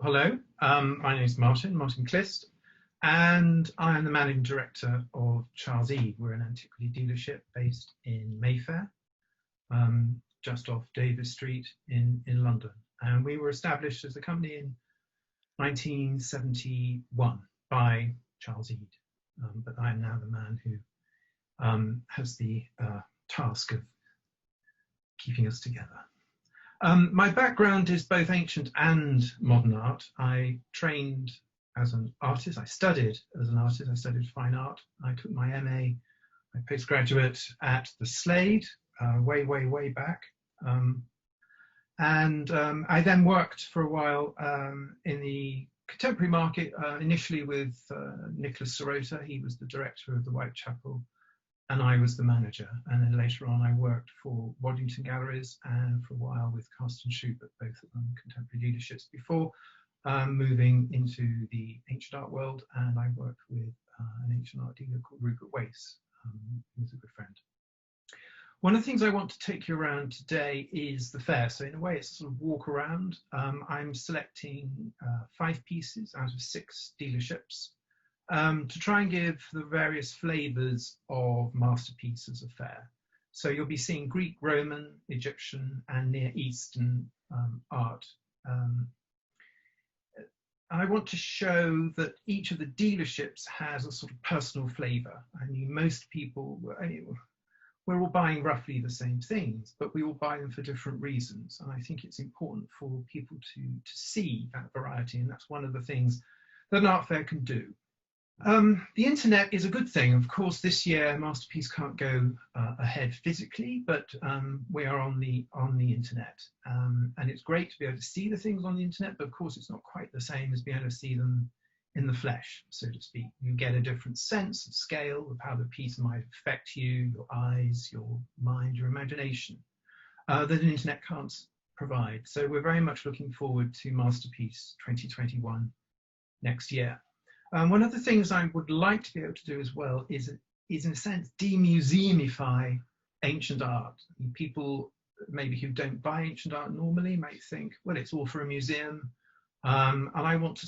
Hello, my name is Martin Clist, and I am the Managing Director of Charles Eve. We're an antiquity dealership based in Mayfair, just off Davis Street in London. And we were established as a company in 1971 by Charles Eve, but I am now the man who has the task of keeping us together. My background is both ancient and modern art. I trained as an artist. I studied as an artist. I studied fine art. I took my MA, my postgraduate at the Slade, way back. I then worked for a while in the contemporary market, initially with Nicholas Sirota. He was the director of the Whitechapel, and I was the manager. And then later on, I worked for Waddington Galleries and for a while with Cast and Shoot, but both of them contemporary dealerships before moving into the ancient art world. And I worked with an ancient art dealer called Rupert Wace, who's a good friend. One of the things I want to take you around today is the fair. So in a way, it's a sort of walk around. I'm selecting 5 pieces out of 6 dealerships. To try and give the various flavours of masterpieces of fair. So you'll be seeing Greek, Roman, Egyptian and Near Eastern art. I want to show that each of the dealerships has a sort of personal flavour. I mean, most people, we're all buying roughly the same things, but we all buy them for different reasons. And I think it's important for people to see that variety. And that's one of the things that an art fair can do. The internet is a good thing. Of course, this year Masterpiece can't go ahead physically, but we are on the internet, and it's great to be able to see the things on the internet. But of course, it's not quite the same as being able to see them in the flesh, so to speak. You get a different sense of scale of how the piece might affect you, your eyes, your mind, your imagination, that an internet can't provide. So we're very much looking forward to Masterpiece 2021 next year. One of the things I would like to be able to do as well is in a sense, demuseumify ancient art. People maybe who don't buy ancient art normally might think, well, it's all for a museum. And I want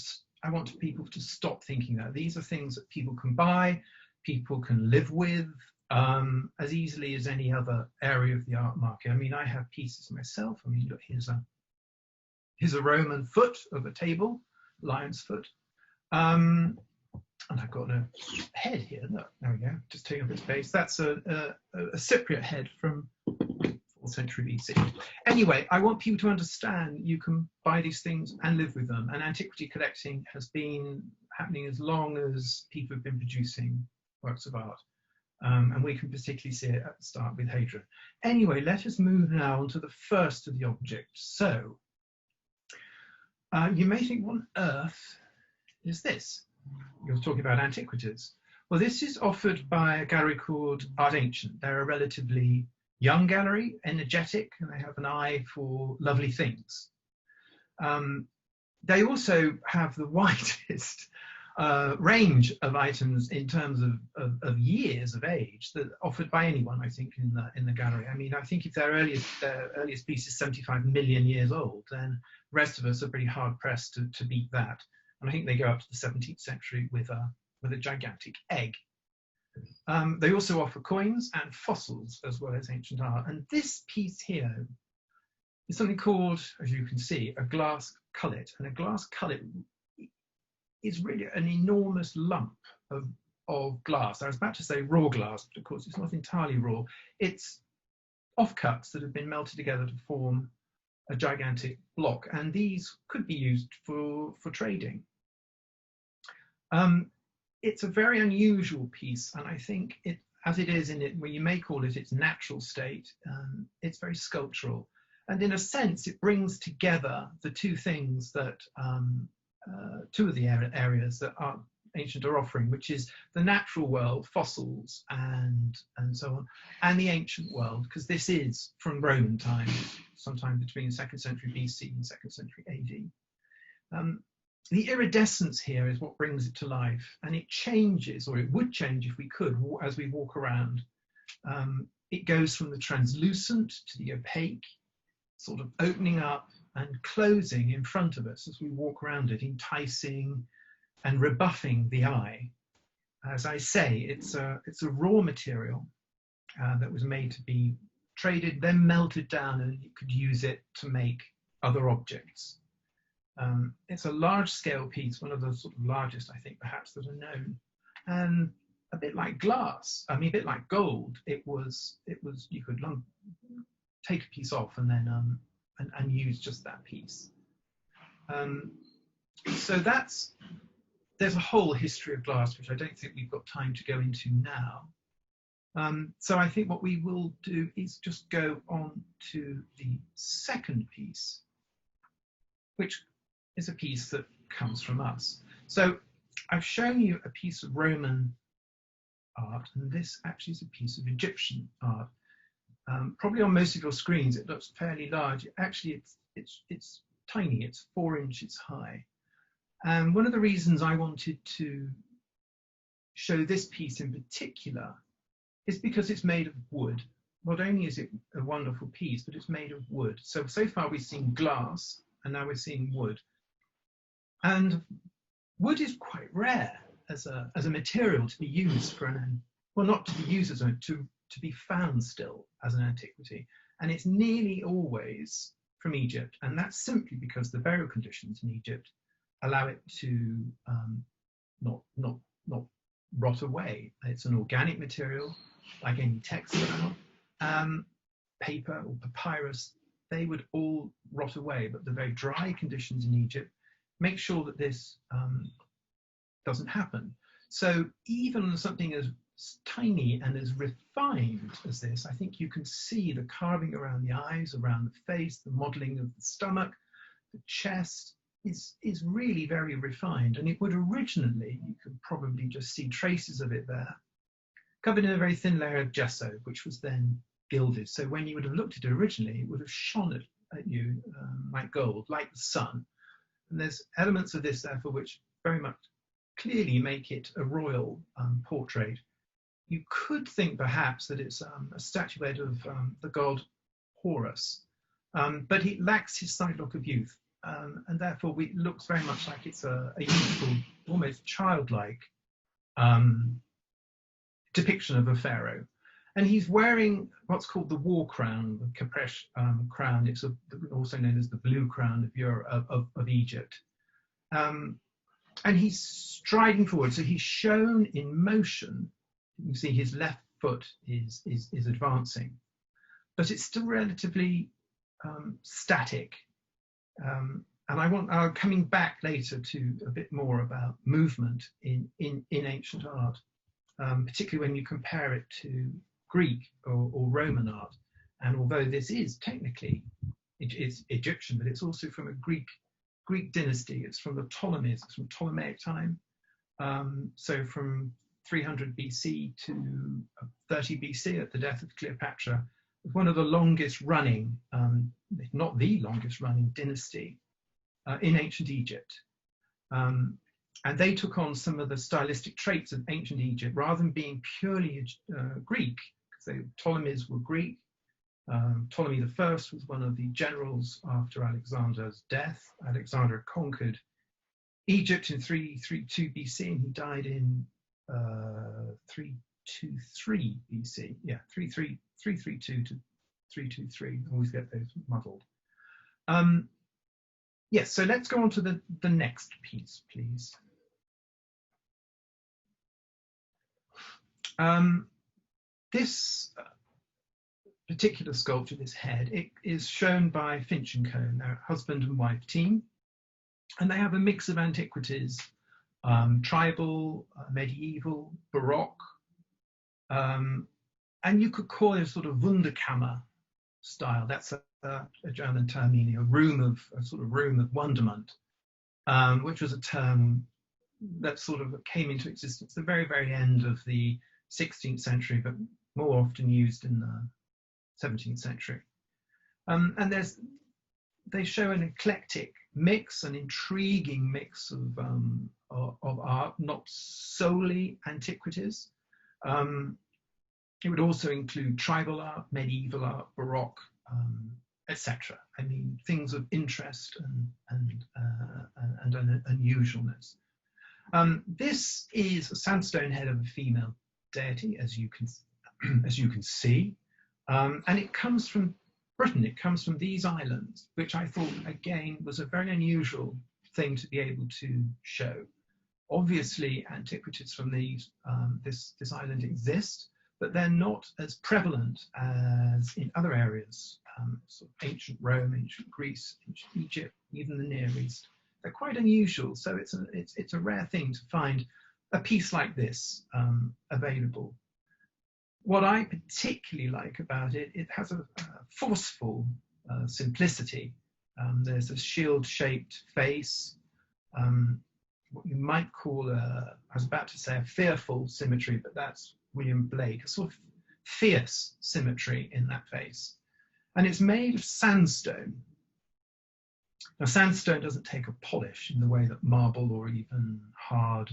people to stop thinking that. These are things that people can buy, people can live with as easily as any other area of the art market. I mean, I have pieces myself. I mean, look, here's a Roman foot of a table, lion's foot. And I've got a head here. Look, there we go. Just taking up its base. That's a Cypriot head from 4th century BC. Anyway, I want people to understand you can buy these things and live with them. And antiquity collecting has been happening as long as people have been producing works of art. And we can particularly see it at the start with Hadrian. Anyway, let us move now on to the first of the objects. So, you may think, what on earth is this? You're talking about Antiquities. Well, this is offered by a gallery called Art Ancient. They're a relatively young gallery, energetic, and they have an eye for lovely things. They also have the widest range of items in terms of years of age that offered by anyone, I think, in the gallery. I mean, I think if their earliest piece is 75 million years old, then the rest of us are pretty hard pressed to beat that. And I think they go up to the 17th century with a gigantic egg. They also offer coins and fossils as well as ancient art. And this piece here is something called, as you can see, a glass collet. And a glass collet is really an enormous lump of glass. I was about to say raw glass, but of course it's not entirely raw. It's offcuts that have been melted together to form a gigantic block, and these could be used for trading. It's a very unusual piece, and I think as it is in it, where you may call it its natural state, it's very sculptural, and in a sense it brings together the two things that two of the areas that Art Ancient are offering, which is the natural world, fossils and so on, and the ancient world, because this is from Roman times, sometime between 2nd century BC and 2nd century AD. The iridescence here is what brings it to life, and it changes, or it would change if we could, as we walk around. It goes from the translucent to the opaque, sort of opening up and closing in front of us as we walk around it, enticing and rebuffing the eye. As I say, it's a raw material that was made to be traded, then melted down, and you could use it to make other objects. It's a large-scale piece, one of the sort of largest, I think, perhaps, that are known, and a bit like glass. I mean, a bit like gold. It was you could take a piece off and then and use just that piece. So there's a whole history of glass, which I don't think we've got time to go into now. So I think what we will do is just go on to the second piece, which is a piece that comes from us. So I've shown you a piece of Roman art, and this actually is a piece of Egyptian art. Probably on most of your screens it looks fairly large. Actually, it's tiny. It's 4 inches high. And one of the reasons I wanted to show this piece in particular is because it's made of wood. Not only is it a wonderful piece, but it's made of wood. So far we've seen glass, and now we're seeing wood. And wood is quite rare as a material to be used for well, not to be used as to be found still as an antiquity. And it's nearly always from Egypt. And that's simply because the burial conditions in Egypt allow it to not rot away. It's an organic material, like any textile. Paper or papyrus, they would all rot away, but the very dry conditions in Egypt make sure that this doesn't happen. So even something as tiny and as refined as this, I think you can see the carving around the eyes, around the face, the modeling of the stomach, the chest is really very refined. And it would originally, you could probably just see traces of it there, covered in a very thin layer of gesso, which was then gilded. So when you would have looked at it originally, it would have shone at you like gold, like the sun. And there's elements of this, therefore, which very much clearly make it a royal portrait. You could think perhaps that it's a statuette of the god Horus, but it lacks his side look of youth, and therefore it looks very much like it's a youthful, almost childlike depiction of a pharaoh. And he's wearing what's called the war crown, the Kapresh crown. It's also known as the blue crown of Egypt. And he's striding forward, so he's shown in motion. You can see his left foot is advancing, but it's still relatively static. And I'm coming back later to a bit more about movement in ancient art, particularly when you compare it to Greek or Roman art. And although this is technically it's Egyptian, but it's also from a Greek dynasty. It's from the Ptolemies. It's from Ptolemaic time. So from 300 BC to 30 BC, at the death of Cleopatra, one of the longest running, if not the longest running dynasty in ancient Egypt. And they took on some of the stylistic traits of ancient Egypt rather than being purely Greek, because the Ptolemies were Greek. Ptolemy I was one of the generals after Alexander's death. Alexander conquered Egypt in 332 BC, and he died in 323 BC. Yeah, 332 to 323. I always get those muddled. Yes, so let's go on to the next piece, please. This particular sculpture, this head, it is shown by Finch & Co. They're a husband and wife team, and they have a mix of antiquities, tribal, medieval, Baroque, and you could call it a sort of Wunderkammer style. That's a German term meaning a sort of room of wonderment, which was a term that sort of came into existence at the very, very end of the 16th century, but more often used in the 17th century. And they show an eclectic mix, an intriguing mix of art, not solely antiquities. It would also include tribal art, medieval art, Baroque, etc. I mean, things of interest and unusualness. This is a sandstone head of a female deity, as you can see, and it comes from Britain. It comes from these islands, which I thought again was a very unusual thing to be able to show. Obviously, antiquities from this island exist, but they're not as prevalent as in other areas, sort of ancient Rome, ancient Greece, ancient Egypt, even the Near East. They're quite unusual, so it's a rare thing to find a piece like this available. What I particularly like about it, it has a forceful simplicity. There's a shield-shaped face, what you might call I was about to say a fearful symmetry, but that's William Blake, a sort of fierce symmetry in that face. And it's made of sandstone. Now, sandstone doesn't take a polish in the way that marble or even hard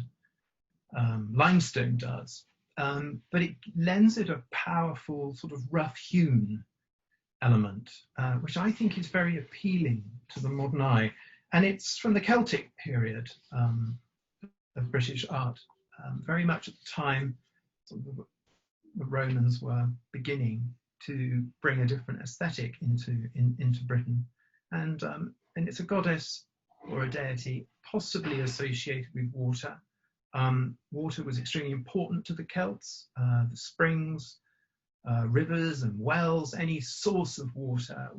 limestone does, but it lends it a powerful sort of rough-hewn element, which I think is very appealing to the modern eye. And it's from the Celtic period of British art, very much at the time sort of the Romans were beginning to bring a different aesthetic into Britain. And it's a goddess or a deity possibly associated with water. Water was extremely important to the Celts. The springs, rivers and wells, any source of water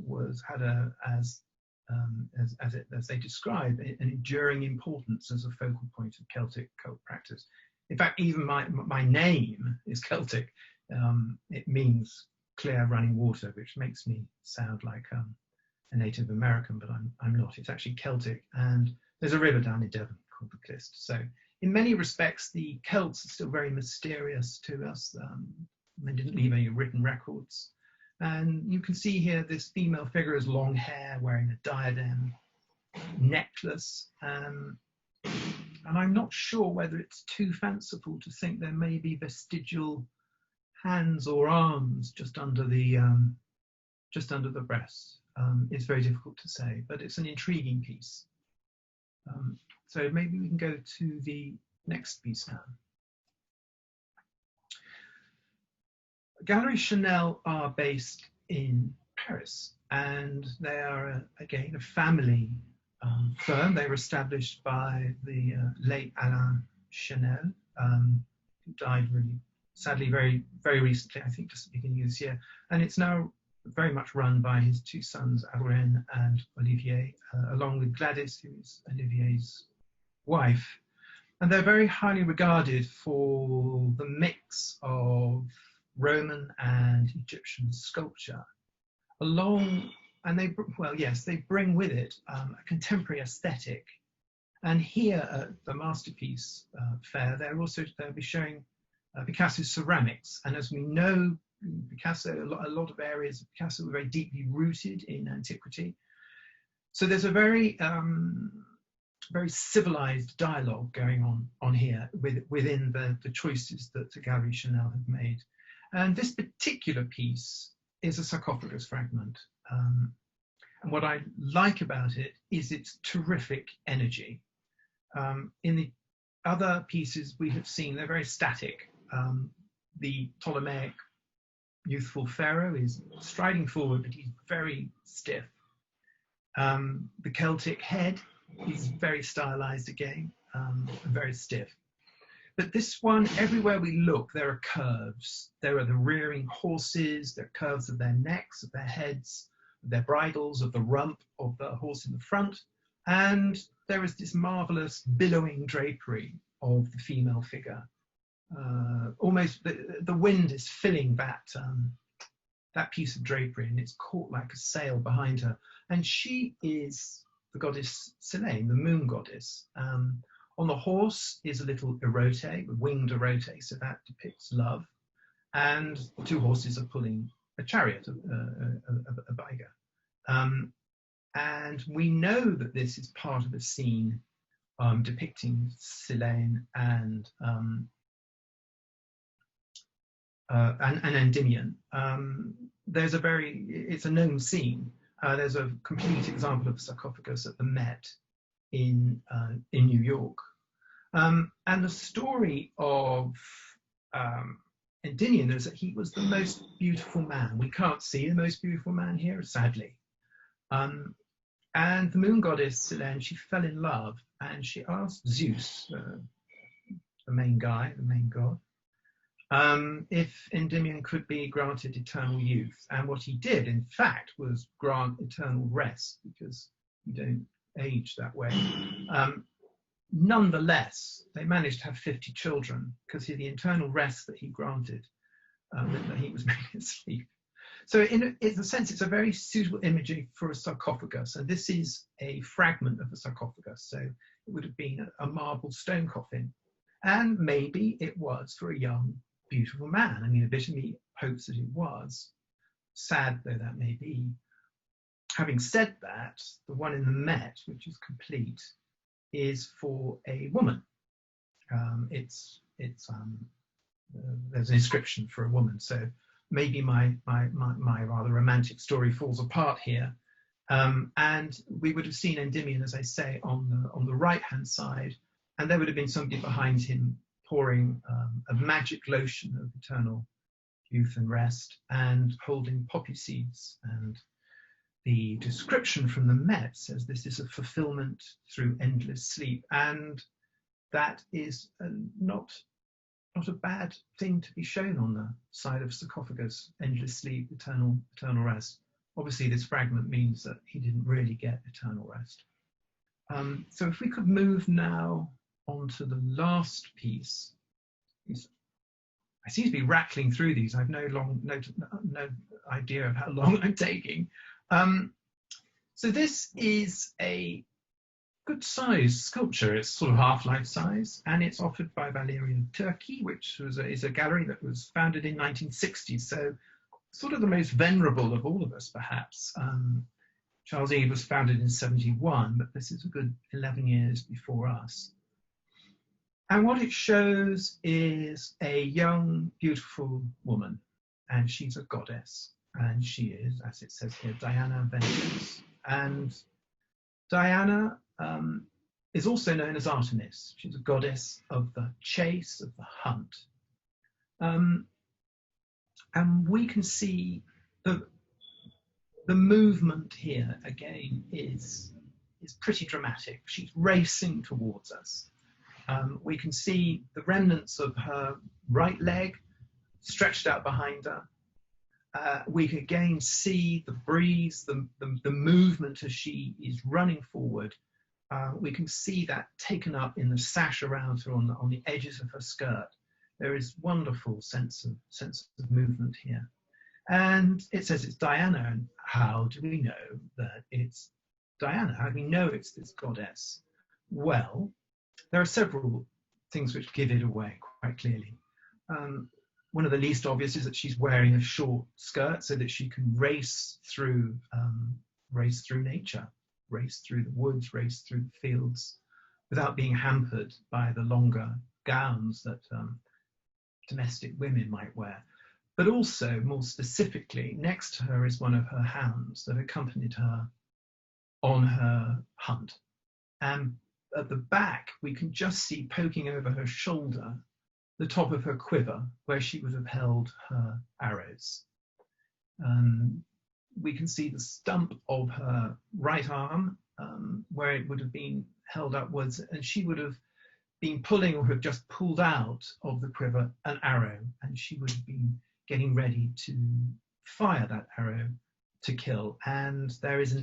had as they describe, an enduring importance as a focal point of Celtic cult practice. In fact, even my name is Celtic. It means clear running water, which makes me sound like a Native American, but I'm not. It's actually Celtic, and there's a river down in Devon called the Clist. So in many respects, the Celts are still very mysterious to us. They didn't leave any written records. And you can see here this female figure has long hair, wearing a diadem, necklace. And I'm not sure whether it's too fanciful to think there may be vestigial hands or arms just under the breast. It's very difficult to say, but it's an intriguing piece. So maybe we can go to the next piece now. Galeries Chanel are based in Paris, and they are, again, a family firm. They were established by the late Alain Chanel, who died really sadly very, very recently, I think just at the beginning of this year. And it's now very much run by his two sons, Adrien and Olivier, along with Gladys, who is Olivier's wife. And they're very highly regarded for the mix of Roman and Egyptian sculpture, and they bring with it a contemporary aesthetic. And here at the Masterpiece Fair, they'll be showing Picasso's ceramics. And as we know, Picasso, a lot of areas of Picasso were very deeply rooted in antiquity. So there's a very very civilized dialogue going on here within the choices that the Galeries Chanel have made. And this particular piece is a sarcophagus fragment. And what I like about it is its terrific energy. In the other pieces we have seen, they're very static. The Ptolemaic youthful pharaoh is striding forward, but he's very stiff. The Celtic head is very stylized again, and very stiff. But this one, everywhere we look, there are curves. There are the rearing horses, there are curves of their necks, of their heads, of their bridles, of the rump of the horse in the front. And there is this marvelous billowing drapery of the female figure. Almost the wind is filling that piece of drapery, and it's caught like a sail behind her. And she is the goddess Selene, the moon goddess. On the horse is a little erote, a winged erote, so that depicts love. And the two horses are pulling a chariot, a biga. And we know that this is part of a scene depicting Selene and Endymion. It's a known scene. There's a complete example of a sarcophagus at the Met in New York. And the story of Endymion is that he was the most beautiful man. We can't see the most beautiful man here, sadly. And the moon goddess, Selene, she fell in love, and she asked Zeus, the main guy, the main god, if Endymion could be granted eternal youth. And what he did, in fact, was grant eternal rest, because you don't age that way. Nonetheless, they managed to have 50 children because the eternal rest that he granted meant that he was made asleep. So in a sense, it's a very suitable imagery for a sarcophagus. And this is a fragment of a sarcophagus. So it would have been a marble stone coffin. And maybe it was for a young, beautiful man. I mean, a bit of me hopes that it was, sad though that may be. Having said that, the one in the Met, which is complete, is for a woman. There's an inscription for a woman. So maybe my rather romantic story falls apart here. And we would have seen Endymion, as I say, on the right-hand side, and there would have been somebody behind him pouring a magic lotion of eternal youth and rest, and holding poppy seeds. And the description from the Met says this is a fulfillment through endless sleep, and that is not a bad thing to be shown on the side of sarcophagus. Endless sleep, eternal rest. Obviously, this fragment means that he didn't really get eternal rest. So if we could move now on to the last piece. I seem to be rattling through these. I've no idea of how long I'm taking. So this is a good size sculpture. It's sort of half life size, and it's offered by Valeria of Turkey, which is a gallery that was founded in 1960. So sort of the most venerable of all of us, perhaps. Charles Eve was founded in 71, but this is a good 11 years before us. And what it shows is a young, beautiful woman, and she's a goddess. And she is, as it says here, Diana Ventus. And Diana is also known as Artemis. She's a goddess of the chase, of the hunt. And we can see the movement here, again, is pretty dramatic. She's racing towards us. We can see the remnants of her right leg stretched out behind her. We can again see the breeze, the movement as she is running forward. We can see that taken up in the sash around her on the edges of her skirt. There is wonderful sense of movement here. And it says it's Diana. And how do we know that it's Diana? How do we know it's this goddess? Well, there are several things which give it away quite clearly. One of the least obvious is that she's wearing a short skirt so that she can race through nature, race through the woods, race through the fields, without being hampered by the longer gowns that domestic women might wear. But also, more specifically, next to her is one of her hounds that accompanied her on her hunt. And at the back, we can just see poking over her shoulder the top of her quiver, where she would have held her arrows. We can see the stump of her right arm, where it would have been held upwards, and she would have been pulling, or have just pulled out of the quiver, an arrow, and she would have been getting ready to fire that arrow to kill. And there is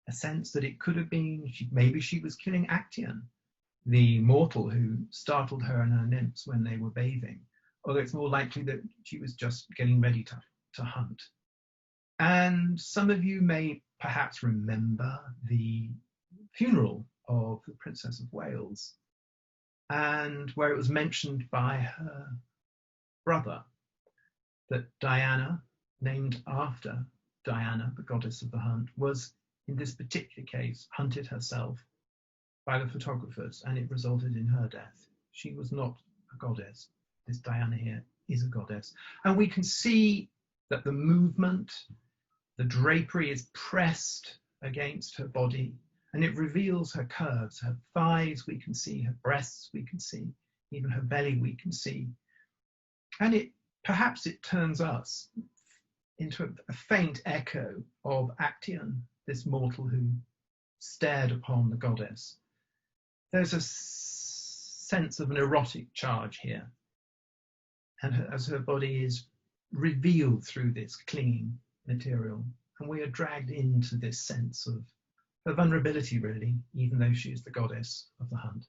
a sense that it could have been, maybe she was killing Actaeon, the mortal who startled her and her nymphs when they were bathing, although it's more likely that she was just getting ready to hunt. And some of you may perhaps remember the funeral of the Princess of Wales, and where it was mentioned by her brother that Diana, named after Diana, the goddess of the hunt, was, in this particular case, hunted herself by the photographers, and it resulted in her death. She was not a goddess. This Diana here is a goddess. And we can see that the movement The drapery is pressed against her body, and it reveals her curves. Her thighs we can see, her breasts we can see, even her belly we can see. And perhaps it turns us into a faint echo of Actaeon, this mortal who stared upon the goddess. There's a sense of an erotic charge here, and as her body is revealed through this clinging material, and we are dragged into this sense of her vulnerability, really, even though she is the goddess of the hunt.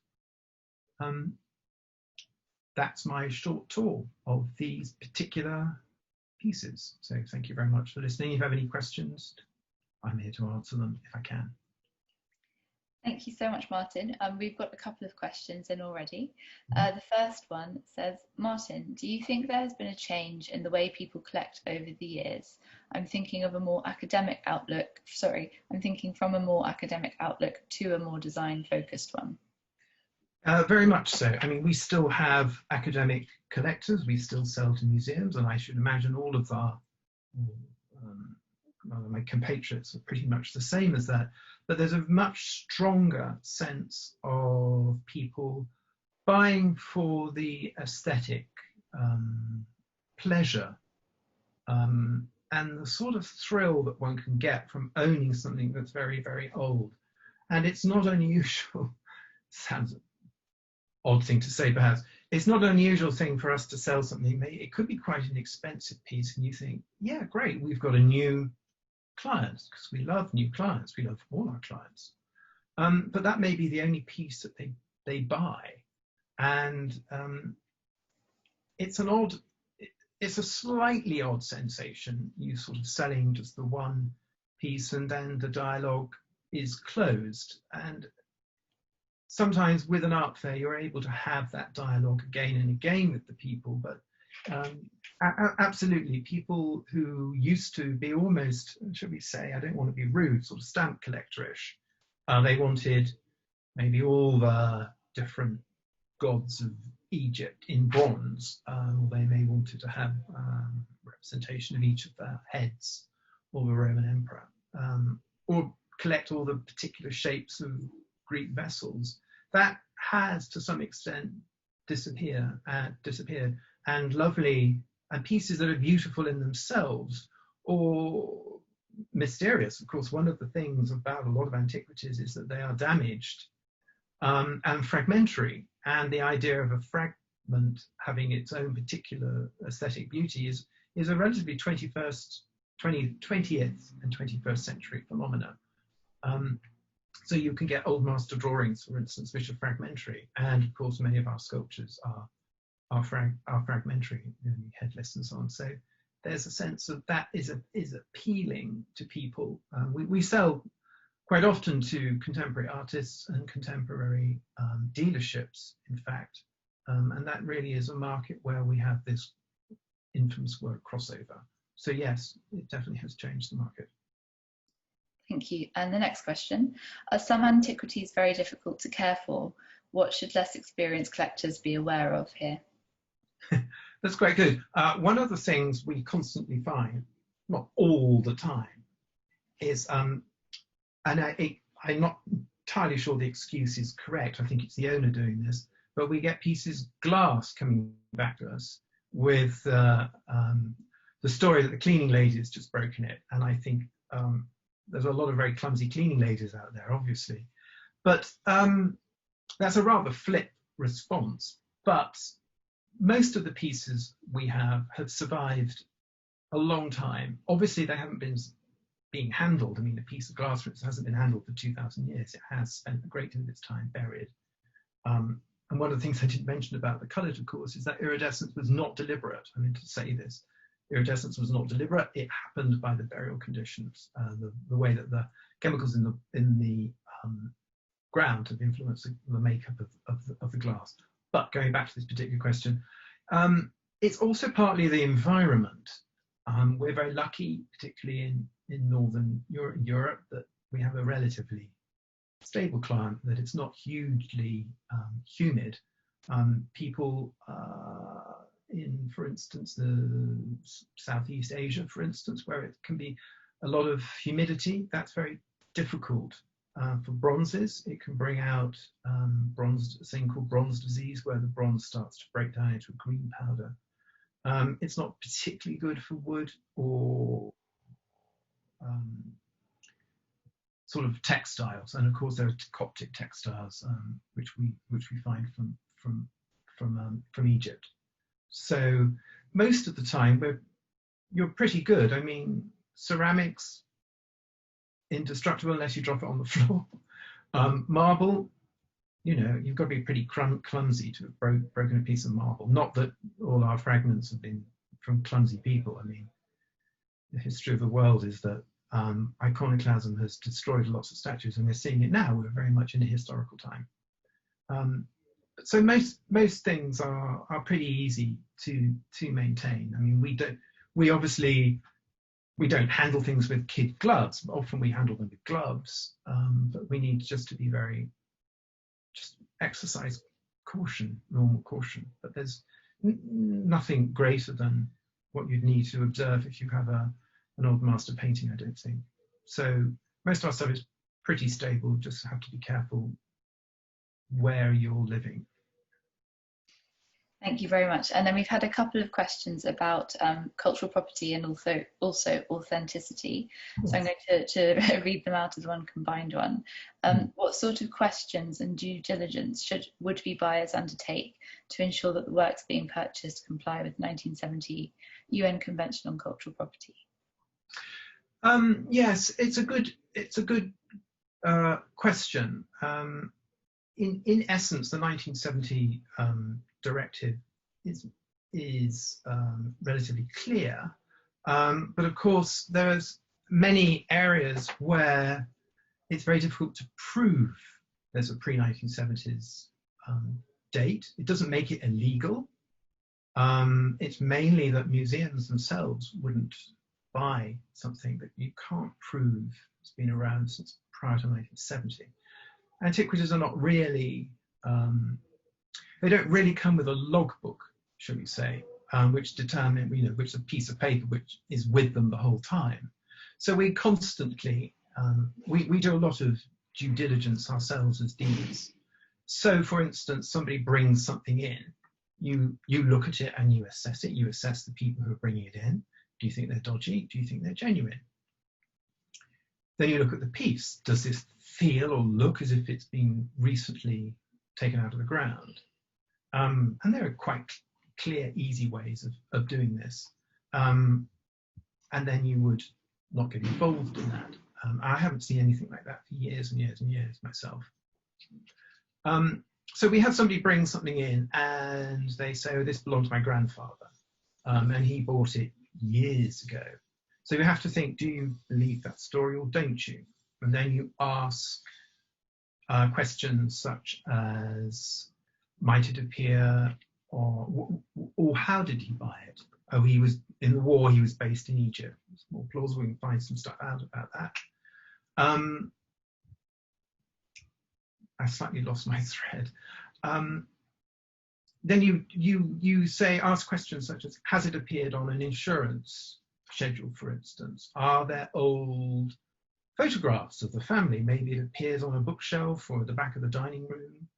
That's my short tour of these particular pieces. So thank you very much for listening. If you have any questions, I'm here to answer them if I can. Thank you so much, Martin. We've got a couple of questions in already. The first one says, Martin, do you think there has been a change in the way people collect over the years? I'm thinking from a more academic outlook to a more design-focused one. Very much so. I mean, we still have academic collectors. We still sell to museums, and I should imagine all of my compatriots are pretty much the same as that. But there's a much stronger sense of people buying for the aesthetic pleasure and the sort of thrill that one can get from owning something that's very, very old. And it's not unusual, sounds an odd thing to say perhaps, it's not an unusual thing for us to sell something. It could be quite an expensive piece and you think, yeah, great, we've got a new clients, because we love new clients, we love all our clients, but that may be the only piece that they buy, and it's a slightly odd sensation, you sort of selling just the one piece and then the dialogue is closed. And sometimes with an art fair you're able to have that dialogue again and again with the people, but absolutely, people who used to be almost, should we say, I don't want to be rude, sort of stamp collectorish. They wanted maybe all the different gods of Egypt in bronze, or they may wanted to have representation of each of the heads of the Roman emperor, or collect all the particular shapes of Greek vessels. That has, to some extent, disappeared, and lovely and pieces that are beautiful in themselves or mysterious. Of course, one of the things about a lot of antiquities is that they are damaged and fragmentary, and the idea of a fragment having its own particular aesthetic beauty is a relatively 20th and 21st century phenomena. So you can get old master drawings, for instance, which are fragmentary, and of course many of our sculptures are fragmentary, headless and so on. So there's a sense of that is appealing to people. We sell quite often to contemporary artists and contemporary dealerships, in fact, and that really is a market where we have this infamous word crossover. So yes, it definitely has changed the market. Thank you. And the next question, are some antiquities very difficult to care for? What should less experienced collectors be aware of here? That's quite good. One of the things we constantly find, not all the time, is, and I'm not entirely sure the excuse is correct, I think it's the owner doing this, but we get pieces glass coming back to us with the story that the cleaning lady has just broken it. And I think there's a lot of very clumsy cleaning ladies out there, obviously. But that's a rather flip response. But most of the pieces we have survived a long time. Obviously, they haven't been being handled. I mean, a piece of glass, for instance, hasn't been handled for 2,000 years. It has spent a great deal of its time buried. And one of the things I didn't mention about the collet, of course, is that iridescence was not deliberate. I mean, to say this, iridescence was not deliberate. It happened by the burial conditions, the way that the chemicals in the ground have influenced the makeup of the glass. But going back to this particular question, it's also partly the environment. We're very lucky, particularly in Northern Europe, that we have a relatively stable climate, that it's not hugely humid. People in, for instance, the Southeast Asia, for instance, where it can be a lot of humidity. That's very difficult for bronzes. It can bring out a thing called bronze disease, where the bronze starts to break down into a green powder. It's not particularly good for wood or sort of textiles, and of course there are Coptic textiles which we find from Egypt. So most of the time you're pretty good. I mean, ceramics, indestructible unless you drop it on the floor. Marble, you know, you've got to be pretty clumsy to have broken a piece of marble. Not that all our fragments have been from clumsy people. I mean, the history of the world is that iconoclasm has destroyed lots of statues, and we're seeing it now. We're very much in a historical time. So most things are pretty easy to maintain. I mean, we obviously don't handle things with kid gloves. Often we handle them with gloves, but we need just to be just exercise caution, normal caution. But there's nothing greater than what you'd need to observe if you have an old master painting, I don't think. So most of our stuff is pretty stable, just have to be careful where you're living. Thank you very much. And then we've had a couple of questions about cultural property and also authenticity. So I'm going to read them out as one combined one. What sort of questions and due diligence would-be buyers undertake to ensure that the works being purchased comply with 1970 UN Convention on Cultural Property? Yes, it's a good question. In essence, the 1970 directive is relatively clear, but of course there's many areas where it's very difficult to prove there's a pre-1970s date. It doesn't make it illegal. It's mainly that museums themselves wouldn't buy something that you can't prove has been around since prior to 1970. Antiquities are not really, they don't really come with a logbook, shall we say, which determine, which is a piece of paper which is with them the whole time. So we constantly, we do a lot of due diligence ourselves as dealers. So for instance, somebody brings something in, you look at it and you assess it, you assess the people who are bringing it in. Do you think they're dodgy? Do you think they're genuine? Then you look at the piece. Does this feel or look as if it's been recently taken out of the ground? And there are quite clear, easy ways of doing this. And then you would not get involved in that. I haven't seen anything like that for years and years and years myself. So we have somebody bring something in and they say, oh, this belonged to my grandfather. And he bought it years ago. So you have to think, do you believe that story or don't you? And then you ask questions such as, might it appear, or how did he buy it? Oh, he was in the war, he was based in Egypt. It's more plausible, we can find some stuff out about that. I slightly lost my thread. Then you say, ask questions such as, has it appeared on an insurance schedule, for instance? Are there old photographs of the family? Maybe it appears on a bookshelf or at the back of the dining room.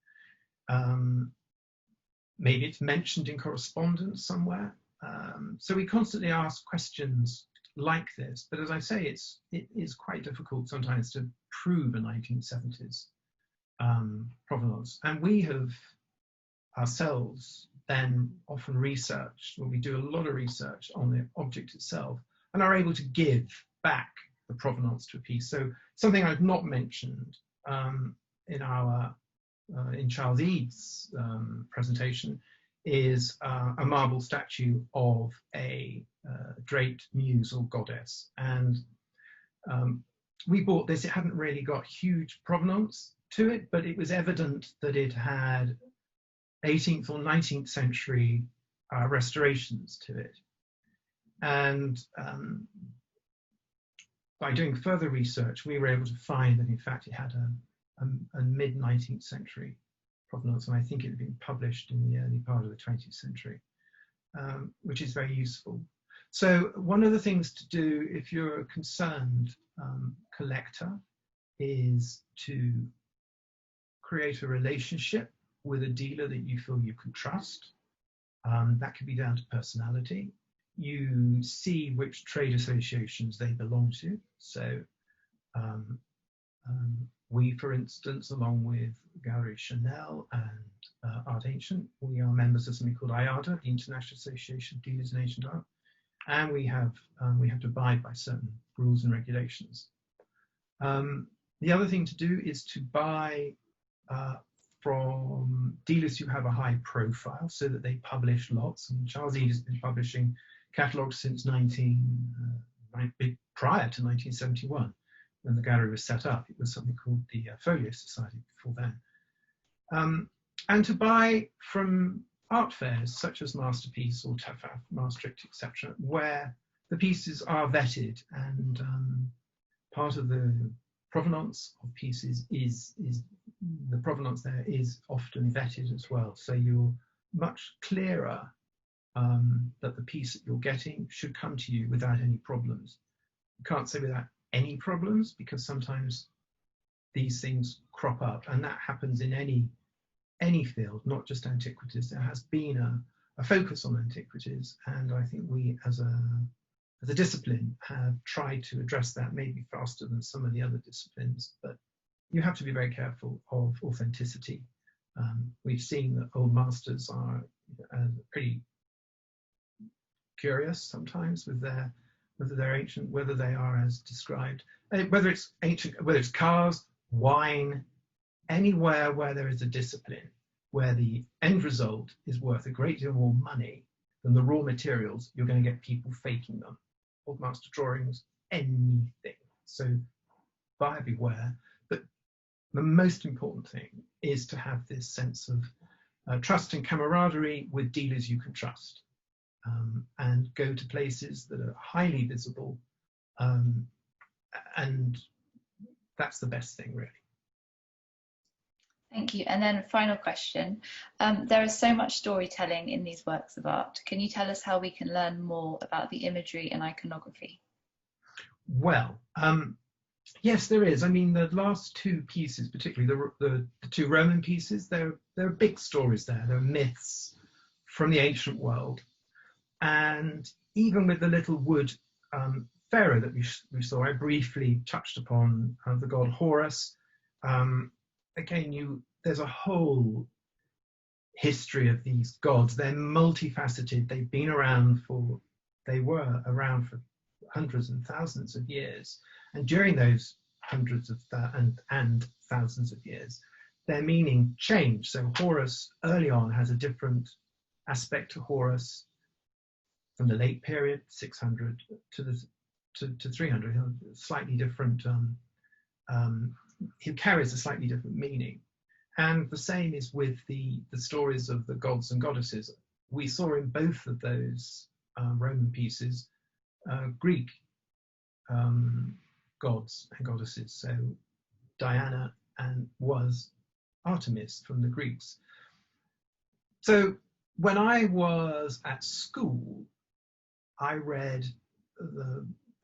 Maybe it's mentioned in correspondence somewhere. So we constantly ask questions like this. But as I say, it is quite difficult sometimes to prove a 1970s provenance. And we have ourselves then often researched, well, we do a lot of research on the object itself and are able to give back the provenance to a piece. So something I've not mentioned in Charles Eade's presentation is a marble statue of a draped muse or goddess. And we bought this, it hadn't really got huge provenance to it, but it was evident that it had 18th or 19th century restorations to it. And by doing further research, we were able to find that in fact it had a mid-19th century provenance, and I think it had been published in the early part of the 20th century, which is very useful. So one of the things to do if you're a concerned collector is to create a relationship with a dealer that you feel you can trust. That could be down to personality. You see which trade associations they belong to. So we, for instance, along with Galerie Chanel and Art Ancient, we are members of something called IADA, the International Association of Dealers in Ancient Art, and we have to abide by certain rules and regulations. The other thing to do is to buy from dealers who have a high profile, so that they publish lots. And Charles Eade has been publishing catalogues since prior to 1971, when the gallery was set up. It was something called the Folio Society before then. And to buy from art fairs such as Masterpiece or Tafaf, Maastricht, etc., where the pieces are vetted, and part of the provenance of pieces is the provenance there is often vetted as well. So you're much clearer that the piece that you're getting should come to you without any problems. You can't say without any problems, because sometimes these things crop up, and that happens in any field, not just antiquities. There has been a focus on antiquities, and I think we as a discipline have tried to address that maybe faster than some of the other disciplines, but you have to be very careful of authenticity. We've seen that old masters are pretty curious sometimes with whether they're ancient, whether they are as described, whether it's ancient, whether it's cars, wine, anywhere where there is a discipline, where the end result is worth a great deal more money than the raw materials, you're going to get people faking them. Old master drawings, anything. So buyer beware. But the most important thing is to have this sense of trust and camaraderie with dealers you can trust, and go to places that are highly visible, and that's the best thing, really. Thank you. And then final question. There is so much storytelling in these works of art. Can you tell us how we can learn more about the imagery and iconography? Well, yes, there is. I mean, the last two pieces, particularly the two Roman pieces, there are big stories there. There are myths from the ancient world. And even with the little wood pharaoh that we saw, I briefly touched upon the god Horus. Again, there's a whole history of these gods. They're multifaceted. They were around for hundreds and thousands of years. And during those hundreds of and thousands of years, their meaning changed. So Horus early on has a different aspect to Horus from the late period, 600 to 300, slightly different. He carries a slightly different meaning. And the same is with the stories of the gods and goddesses. We saw in both of those Roman pieces Greek gods and goddesses. So Diana was Artemis from the Greeks. So when I was at school, I read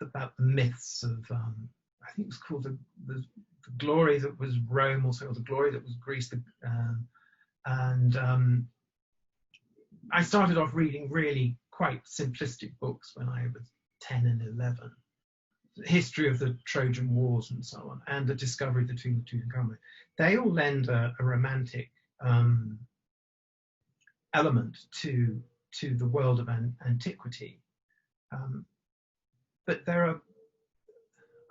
about the myths of, I think it was called the glory that was Rome, also, or the glory that was Greece. I started off reading really quite simplistic books when I was 10 and 11. The history of the Trojan Wars and so on, and the discovery of the tomb of Tutankhamun. They all lend a romantic element to the world of antiquity. But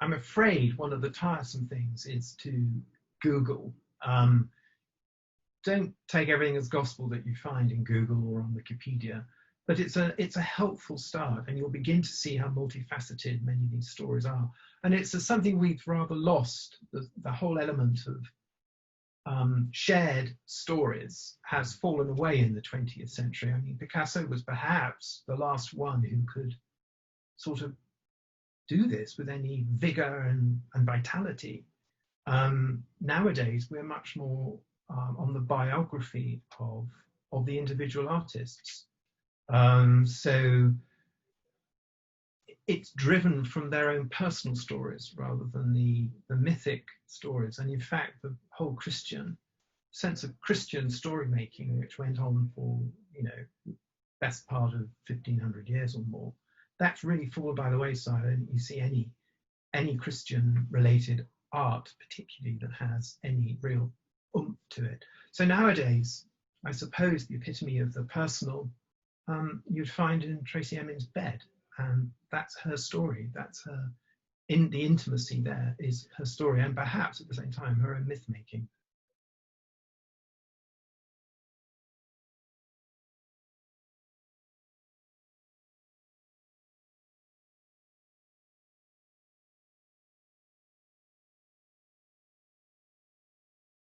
I'm afraid one of the tiresome things is to Google. Don't take everything as gospel that you find in Google or on Wikipedia, but it's a helpful start, and you'll begin to see how multifaceted many of these stories are. And it's something we've rather lost. The whole element of shared stories has fallen away in the 20th century. I mean, Picasso was perhaps the last one who could sort of do this with any vigor and vitality. Nowadays, we're much more on the biography of the individual artists. So it's driven from their own personal stories rather than the mythic stories. And in fact, the whole sense of Christian story making, which went on for, best part of 1500 years or more, that's really fallen by the wayside. I don't think you see any Christian related art particularly that has any real oomph to it. So nowadays, I suppose the epitome of the personal you'd find in Tracy Emin's bed, and that's her story. That's her, in the intimacy there is her story, and perhaps at the same time her own myth making.